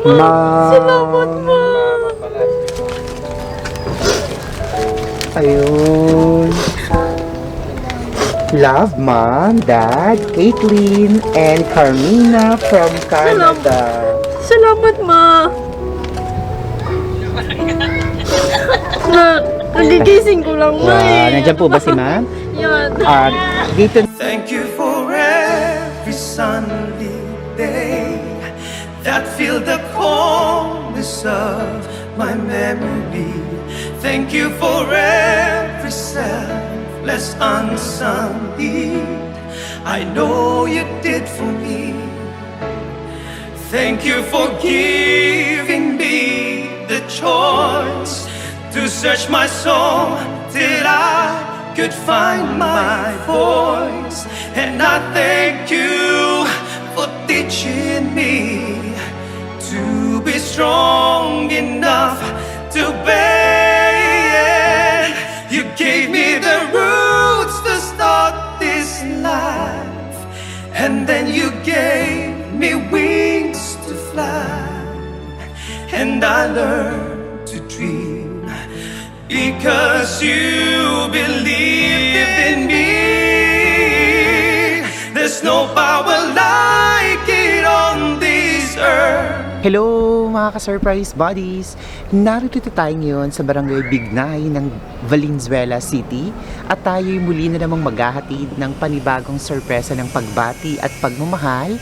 Ma. Salamat, Ma. Ayun. Love, Mom, Dad, Caitlin, and Carmina from Canada. Salamat, Ma. Nagigising ko lang, Ma. Wow, nandiyan po ba si Ma'am? Yan. Dito. Thank you for every sunny day that filled the corners of my memory. Thank you for every selfless unsung deed I know you did for me. Thank you for giving me the choice to search my soul till I could find my voice. And I thank you for teaching me to be strong enough to bear. You gave me the roots to start this life, and then you gave me wings to fly. And I learned to dream because you believed in me. There's no power like it on this earth. Hello mga ka-surprise buddies! Narito tayo ngayon sa Barangay Bignay ng Valenzuela City at tayo'y muli na namang maghahatid ng panibagong sorpresa ng pagbati at pagmamahal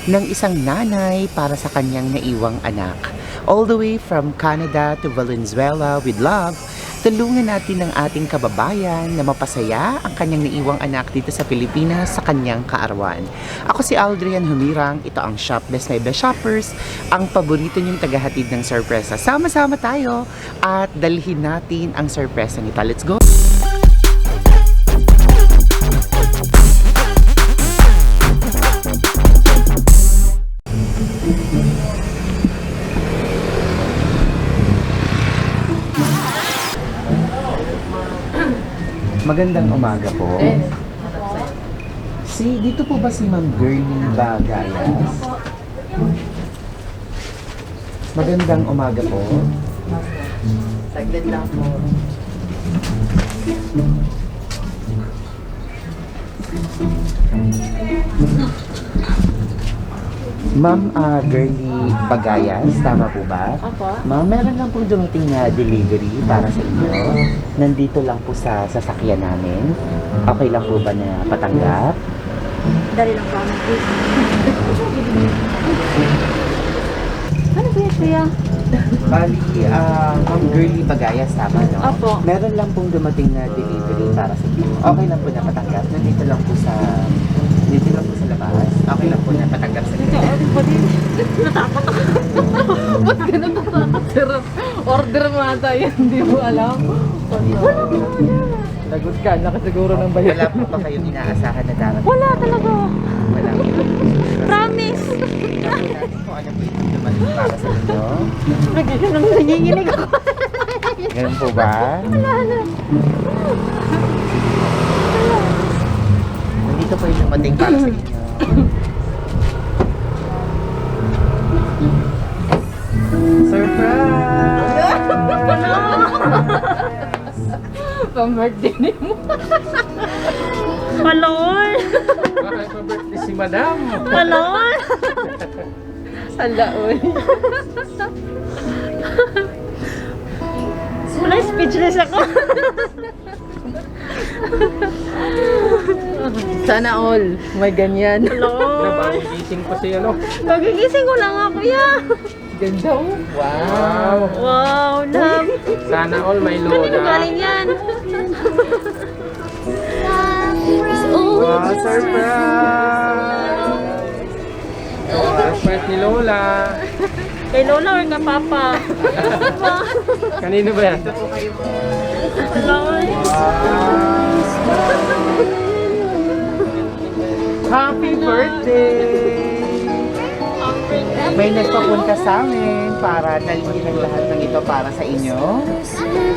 ng isang nanay para sa kanyang naiwang anak. All the way from Canada to Valenzuela with love, tulungan natin ang ating kababayan na mapasaya ang kanyang naiwang anak dito sa Pilipinas sa kanyang kaarawan. Ako si Aldrian Humirang, ito ang Shopless My Best Shoppers, ang paborito niyong tagahatid ng sorpresa. Sama-sama tayo at dalhin natin ang sorpresa nito. Let's go! Magandang umaga po. Dito po ba si Ma'am Girlie Bagayas? Magandang umaga po. Saglit lang po. Ma'am Girlie Bagayas, tama po ba? Opo. Ma'am, meron lang pong dumating na delivery para sa inyo. Nandito lang po sa sasakyan namin. Okay lang po ba na patanggap? Dali lang po. Ano ba yan, kuya? Bali, Ma'am Girlie Bagayas, tama, no? Opo. Meron lang pong dumating na delivery para sa inyo. Okay lang po na patanggap. Nandito lang po sa labas. Okay lang po na patanggap sa inyo. Natakot ako. Ba't ganun natakot, sir? Order mo ata yan, hindi mo alam. Lagot ka, nakasiguro ng bayan. Wala po ba kayong inaasahan na darating? Wala talaga. Wala po. Promise. Tingnan po natin kung ano po yung dumating para sa inyo. Nanginginig ako. Ganun po ba? Nandito po yung dumating para sa inyo. Surprise! Pang-birthday ni mo. Palol. Baka pa-birthday si Madam. Palol. Ala, oy. Wala, speechless ako. Sana all. May ganyan. Palol. Nabawang gising pa si ano. Magigising ko lang ako, kuya. Ganda oh. Wow. Wow, love. Sana all may Ano lola. galing yan? Wow, surprise! Surprise ni Lola. Kay Lola or ka Papa? Kanino ba yan? Palol. Happy birthday! May nagpapunta sa amin para dalhin ang lahat ng ito para sa inyo.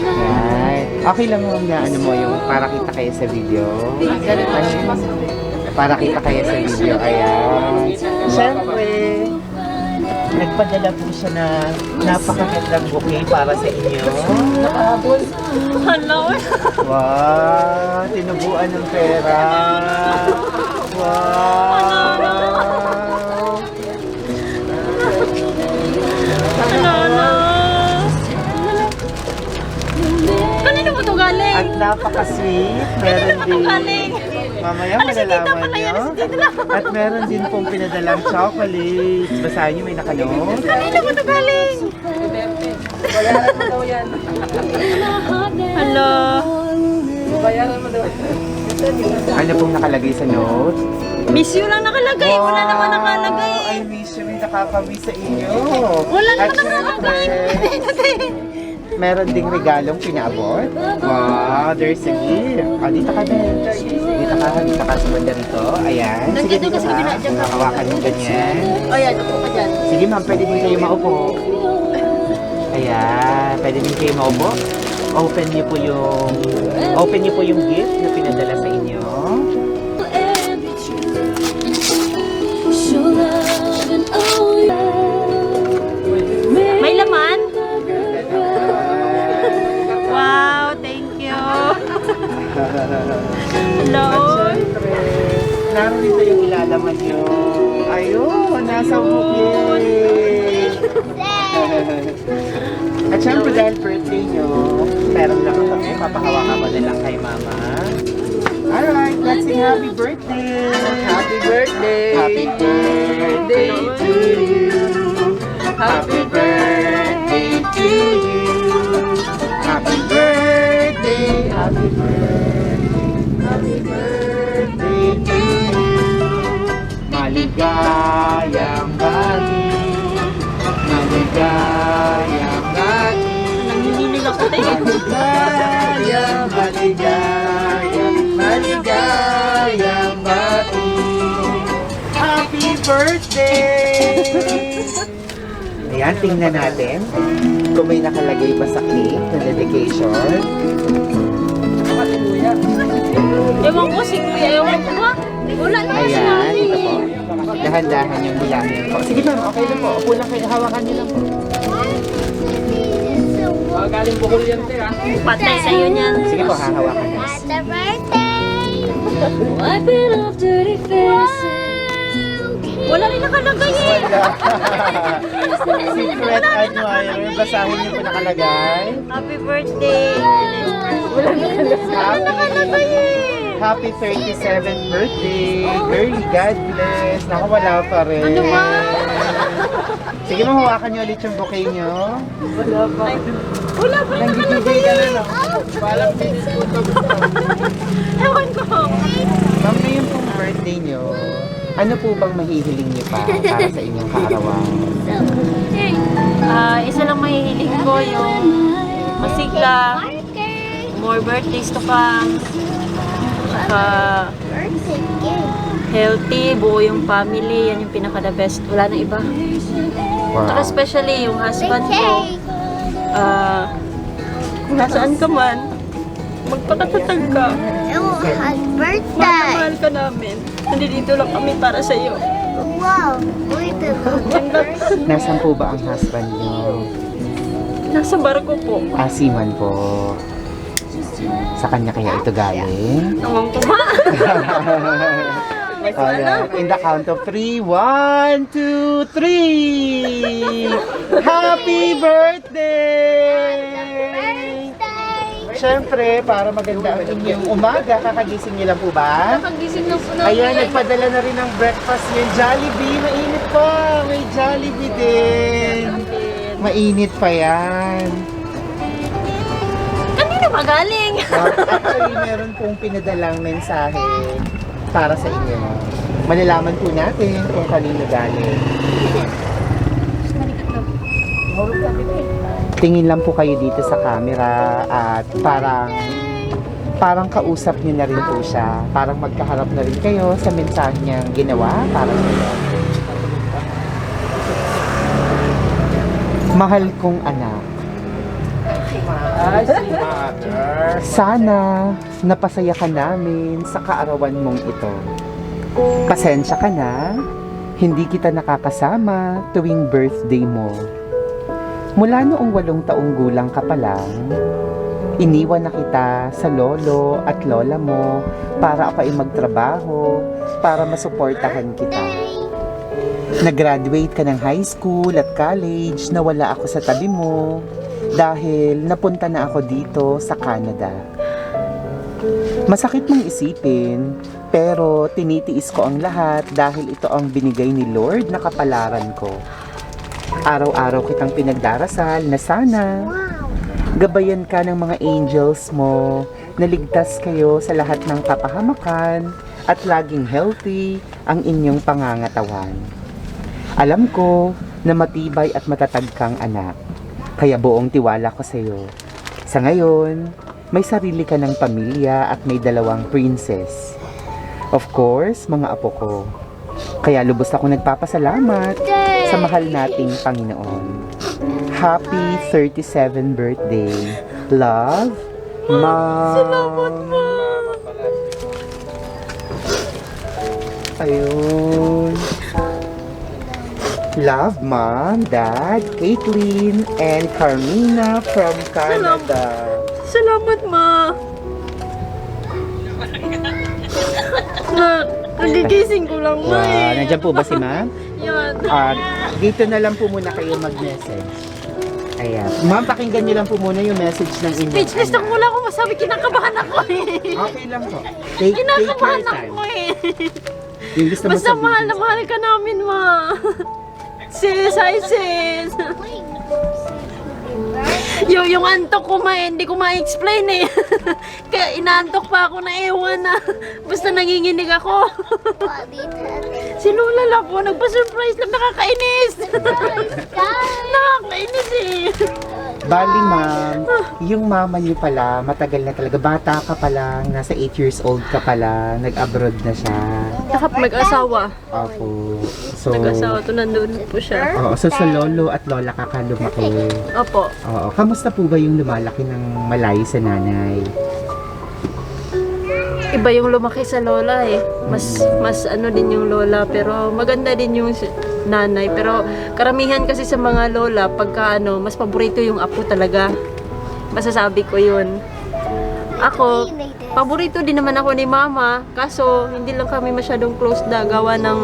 Yan. Okay lang mo na ano mo yung para kita kayo sa video. Para kita kayo sa video. Ayan. Siyempre, Nagpadala po siya na napakagandang bouquet para sa inyo. Nakahabol. Hala, Wow! Tinubuan ng pera. Wow! Kanino mo ito galing? At napaka-sweet. Meron din. Galing. Mamaya malalaman nyo. At meron din pong pinadalang chocolates. Basahin nyo, may nakanote. Kanino mo ito galing? Bayaran mo daw yan. Hala. Bayaran mo daw. Ano pong nakalagay sa note? Miss you lang nakalagay. Wala naman nakalagay. I miss you. May nakakamiss sa inyo. Wala At naman nakalagay. syempre, meron ding regalong pinaabot. Wow, there's a gift. Dito ka din. Dito ka sa banda rito. Ayan. Sige, Nandito dito ka sa kabila, dyan ka. Hawakan mo ganyan. O yan, upo ka dyan. Sige ma'am, pwede din kayo maupo. Ayan, pwede din kayo maupo. Open niyo po yung gift na pinadala sa inyo. May laman? Wow, thank you. Hello. At syempre, narito yung ilalaman nyo. Ayun, nasa bouquet. At syempre dahil birthday nyo, meron lang kami, papahawakan ko na lang kay mama. Alright, let's sing happy birthday! Happy birthday! Happy birthday to you! Happy birthday to you! Happy birthday! Happy birthday! Happy birthday to you! Maligayang bati! Maligayang bati! Nanginginig ako tayo. Maligayang, maligayang, maligayang bati. Happy birthday! Ayan, tingnan natin kung may nakalagay pa sa cake na dedication. Ewan ko si Kuya, ewan ko ba? Wala naman Ayan, sinabi. ito po. Dahan-dahan yung hilahin po. Sige ma'am, okay lang po. Upo lang kayo, hawakan niyo lang po. Galing Bohol yan, te, ah. Patay sa'yo niyan. Sige po, hahawakan niyo. Happy birthday! Wiping off dirty faces. Wala rin nakalagay eh. Secret admirer. Basahin niyo po nakalagay. Happy birthday. Happy, happy 37th birthday. Girlie, God bless. Naku, wala pa rin. Ano ba? Sige, mahawakan niyo ulit yung bouquet niyo. Wala pa rin nakalagay eh. Ewan ko. Ma'am, ngayon pong birthday niyo, ano po bang mahihiling niyo pa para sa inyong kaarawan? Isa lang mahihiling ko yung masigla, more birthdays to come, saka healthy, buo yung family, yan yung pinaka-the best. Wala na iba. Saka Wow. especially yung husband ko, kung nasaan ka man, magpakatatag ka. Birthday! Mahal ka namin. Nandito lang kami para sa iyo. Wow! Wait a minute. Nasaan po ba ang husband niyo? Nasa barko po. Asiman po. Sa kanya kaya ito galing? Nawang ko ba? Alright, in the count of 3, 1, 2, 3! Happy birthday! Siyempre, para maganda ang inyong umaga, kakagising niyo lang po ba? Nakagising na po na. Ayan, nagpadala na rin ng breakfast yung Jollibee. Mainit pa! May Jollibee din! Mainit pa yan. Kanino ba galing? Actually, meron pong pinadalang mensahe para sa inyo. Malalaman po natin kung kanino galing. Tingin lang po kayo dito sa camera at parang kausap niyo na rin po siya. Parang magkaharap na rin kayo sa mensahe niyang ginawa para sa inyo. Mahal kong anak. Ay, si mother. Sana napasaya ka namin sa kaarawan mong ito. Pasensya ka na, Hindi kita nakakasama tuwing birthday mo. Mula noong 8 taong gulang ka pa lang, iniwan na kita sa lolo at lola mo para ako ay magtrabaho, para masuportahan kita. Nag-graduate ka ng high school at college na wala ako sa tabi mo dahil napunta na ako dito sa Canada. Masakit mong isipin, pero tinitiis ko ang lahat dahil ito ang binigay ni Lord na kapalaran ko. Araw-araw kitang pinagdarasal na sana gabayan ka ng mga angels mo na ligtas kayo sa lahat ng kapahamakan at laging healthy ang inyong pangangatawan. Alam ko na matibay at matatag kang anak, kaya buong tiwala ko sa iyo. Sa ngayon, may sarili ka ng pamilya at may 2 princess. Of course, mga apo ko. Kaya lubos ako nagpapasalamat sa mahal nating Panginoon. Happy 37th birthday. Love, Mom. Salamat, Ma. Ayun. Love, Mom, Dad, Caitlin, and Carmina from Canada. Salamat, Ma. Nagigising ko lang, Ma. Wow, nandiyan po ba si Ma'am? Yan. Dito na lang po muna kayo mag-message. Ayan. Ma'am, pakinggan niyo lang po muna yung message ng inyong Speechless na anak. wala akong masabi. Kinakabahan ako eh. Okay lang po. Take your Kinakabahan time. ako eh. Yung gusto mo Basta sabihin. mahal na mahal ka namin, Ma. Sis, hi sis. Yung antok ko, Ma, hindi ko ma-explain eh. Kaya inaantok pa ako na ewan na. Basta nanginginig ako. Si Lola lang po, nagpa-surprise lang, nakakainis. Nakakainis eh. Bali, Ma'am, yung mama niyo pala, matagal na talaga. Bata ka pa lang, nasa 8 years old ka pala, nag-abroad na siya. Mag-asawa. Opo. So, Nag-asawa to, nandun po siya. oo, so sa lolo at lola ka ka lumaki. Opo. Oo. Kamusta po ba yung lumalaki ng malayo sa nanay? Iba yung lumaki sa lola eh. Mas ano din yung lola, pero maganda din yung nanay. Pero karamihan kasi sa mga lola, pagka ano, mas paborito yung apo talaga. Masasabi ko yun. Ako, paborito din naman ako ni mama, kaso hindi lang kami masyadong close na gawa ng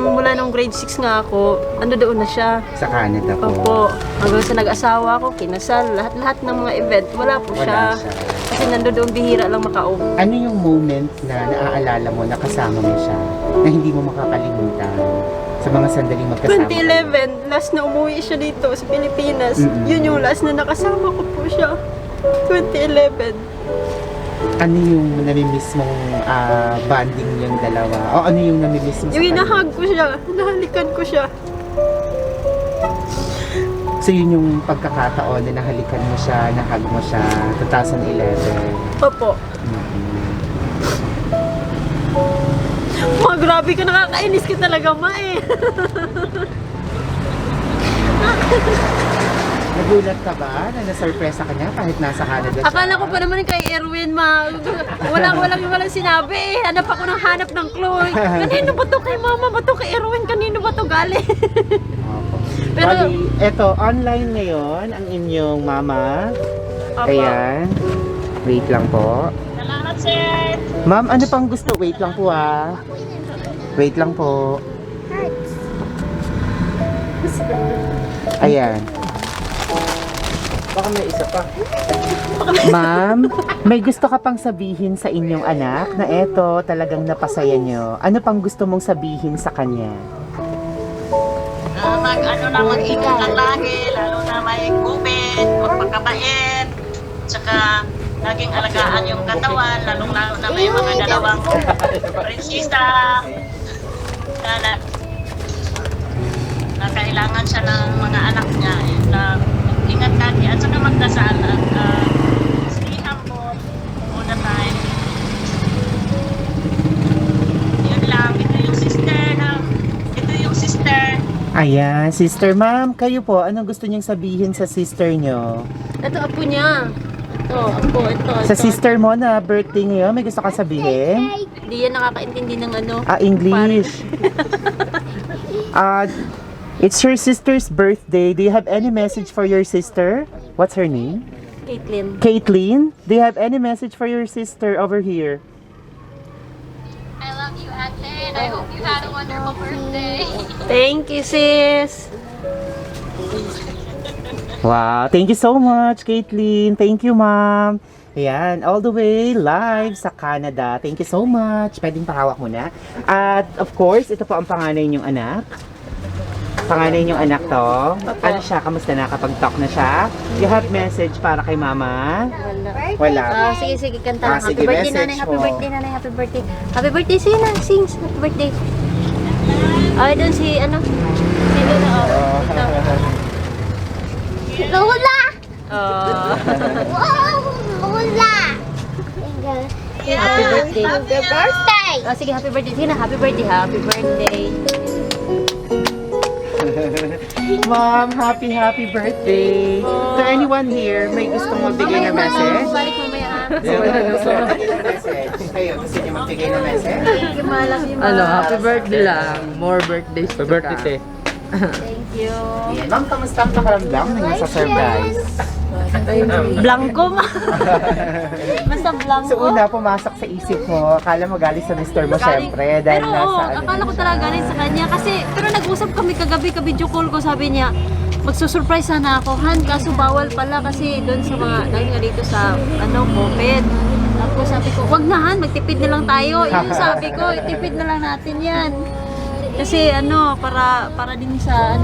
mula nung grade 6 nga ako, ano doon na siya. Sa Canada po. Opo, hanggang sa nag-asawa ako, kinasal, lahat ng mga event, wala po siya. Wala siya. Kasi nandoon bihira lang makauwi. Ano yung moment na naaalala mo na kasama mo siya na hindi mo makakalimutan sa mga sandaling magkasama? 2011, last na umuwi siya dito sa Pilipinas. Mm-mm. Yun yung last na nakasama ko po siya. 2011. Ano yung namimiss mong bonding yung dalawa? O ano yung namimiss mo sa Yung kanya? inahag ko siya, nahalikan ko siya. So yun yung pagkakataon na nahalikan mo siya, nahag mo siya, 2011. Opo. Ma, grabe ka, nakakainis ka talaga, Ma eh. Nagulat ka ba na nasurpresa ka niya kahit nasa Canada siya? Akala ko pa naman kay Erwin, Ma. Walang sinabi eh. Hanap ako ng hanap ng clue. Kanino ba to kay Mama? Ba to kay Erwin? Kanino ba to galing? Opo. Pero- Bali, eto, online ngayon ang inyong mama. Opo. Ayan. Wait lang po. Salamat, sir. Ma'am, ano pang gusto? Wait lang po ah. Wait lang po. Ayan. Baka may isa pa. Ma'am, may gusto ka pang sabihin sa inyong anak na eto talagang napasaya nyo. Ano pang gusto mong sabihin sa kanya? Mag-ingat lang lagi, lalo na may COVID, magpagkabait, tsaka laging alagaan yung katawan, lalong-lalo na may mga dalawang prinsesa na kailangan siya ng mga anak niya. Na ingat lagi at saka magdasal at stay humble all the time. Yun lang, ito yung sister. Ayan, sister ma'am, kayo po, anong gusto niyong sabihin sa sister nyo? Ito apo niya. ito. Sa sister mo na birthday ngayon, may gusto ka sabihin? Hindi yan nakakaintindi ng ano. English. It's your sister's birthday. Do you have any message for your sister? What's her name? Caitlin. Caitlin? Do you have any message for your sister over here? I love you, Ate, and I hope you had a wonderful birthday. Thank you, sis. Wow, thank you so much, Caitlin. Thank you, ma'am. Ayan, all the way live sa Canada. Thank you so much. Pwedeng pahawak mo na. At of course, ito po ang panganay niyong anak. Panganay niyong anak to. Ano siya? Kamusta na? Kapag-talk na siya? You have message para kay mama? Wala. Sige, kanta lang. Sige, Happy birthday, message nanay. Happy mo. birthday, nanay. Happy birthday. Happy birthday, sing na. Sing. Happy birthday. Ay, doon si, ano? Si Luna, Lola! Oh. Wow! Lola! Happy birthday. Happy birthday! Oh, sige, happy birthday. Sige na, happy birthday. Happy birthday. Mom, happy birthday. To anyone here, may gustong magbigay na message? Balik mamaya, ha? Gusto mo magbigay ng message? Kayo, gusto niyo magbigay ng message? Thank you, ma. Love you, ma. Ano, happy birthday lang. More birthdays to birthday. Thank you. Ayan, ma'am, kamusta ang pakaramdam ng nasa surprise? Blanco, ma. Basta blanco. So una, pumasok sa isip mo, akala mo galing sa mister mo syempre, dahil pero nasa ano. akala ko talaga galing sa kanya kasi pero nag-usap kami kagabi, ka-video call ko, sabi niya magsusurprise sana ako, Han, kaso bawal pala kasi doon sa mga dahil nga dito sa COVID. Tapos sabi ko, wag na, Han, magtipid na lang tayo. Yun sabi ko, tipid na lang natin yan. Kasi para din sa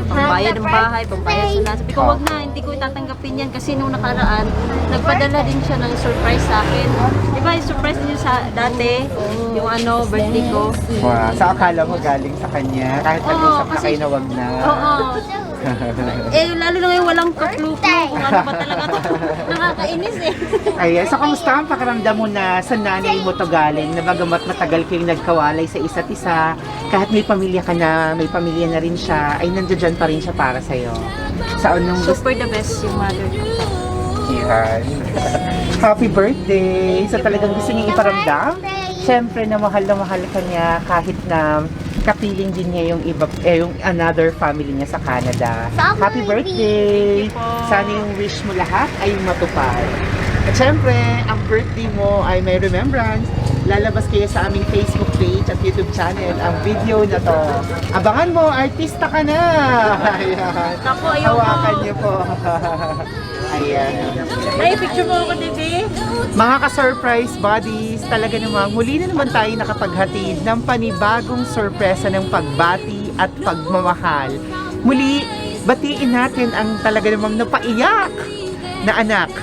pambayad ng bahay, pambayad sa lahat. Sabi ko, wag na, hindi ko itatanggapin yan kasi nung nakaraan, nagpadala din siya ng surprise sa akin. Diba, yung surprise niyo sa dati, yung birthday ko. Wow, sa akala mo galing sa kanya, kahit nag-usap na kasi- kayo na wag na. Oo. Lalo na ngayon walang ka-clue kung ano ba talaga to. Nakakainis eh. Ayan, so kamusta ang pakiramdam mo na sa nanay mo to galing, na bagamat matagal kayong nagkawalay sa isa't isa, kahit may pamilya ka na, may pamilya na rin siya, ay nandiyan pa rin siya para sa'yo. Sa anong gusto? Super the best yung mother ko. Yan. Happy birthday! So talagang gusto niya iparamdam? Siyempre na mahal ka niya kahit na kapiling din niya yung yung another family niya sa Canada. Happy birthday! Sana yung wish mo lahat ay matupad. At syempre, ang birthday mo ay may remembrance. Lalabas kayo sa aming Facebook page at YouTube channel ang video na to. Abangan mo, artista ka na! Ayan. Naku, ayoko. Hawakan niyo po. Ayan. Ay, picture mo ako, Dede. Mga ka-surprise buddies, talaga namang muli na naman tayo nakapaghatid ng panibagong sorpresa ng pagbati at pagmamahal. Muli, batiin natin ang talaga namang napaiyak na anak.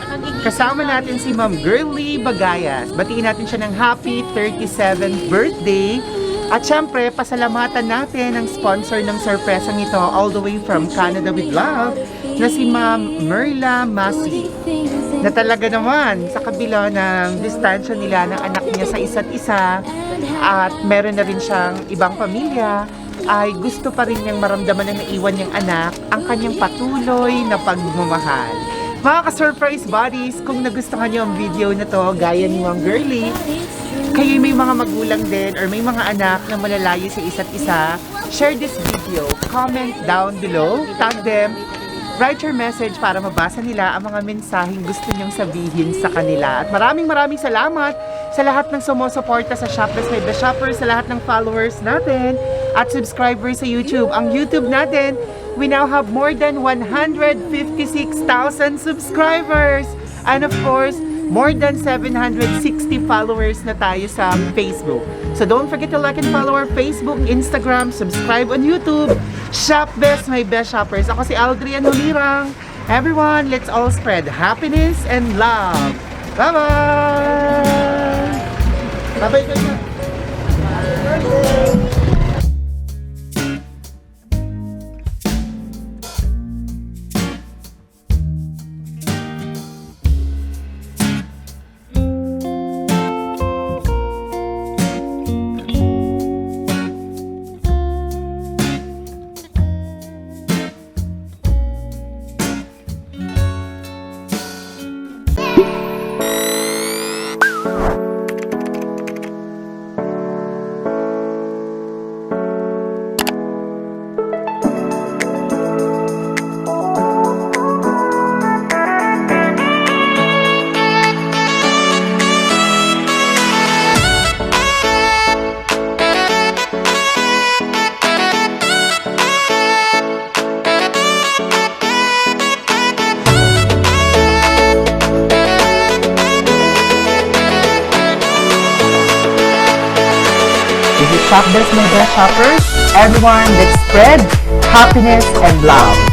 Kasama natin si Ma'am Girly Bagayas. Batiin natin siya ng happy 37th birthday. At syempre, pasalamatan natin ang sponsor ng sorpresang ito all the way from Canada with Love na si Ma'am Merla Masi. Na talaga naman sa kabila ng distansya nila ng anak niya sa isa't isa at meron na rin siyang ibang pamilya, ay gusto pa rin niyang maramdaman na naiwan niyang anak ang kanyang patuloy na pagmamahal. Mga ka-surprise buddies, kung nagustuhan niyo ang video na to, gaya ni Ma'am Girly, kayo may mga magulang din or may mga anak na malalayo sa isa't isa, share this video, comment down below, tag them, write your message para mabasa nila ang mga mensaheng gusto nyong sabihin sa kanila. At maraming salamat sa lahat ng sumusuporta sa Shopless by The Shopper, sa lahat ng followers natin at subscribers sa YouTube. Ang YouTube natin, we now have more than 156,000 subscribers. And of course, more than 760 followers na tayo sa Facebook. So don't forget to like and follow our Facebook, Instagram, subscribe on YouTube. Shop Best, my best shoppers. Ako si Aldrian Hulirang. Everyone, let's all spread happiness and love. Bye-bye! Bye-bye kayo. Shop This My Best Shoppers. Everyone, let's spread happiness and love.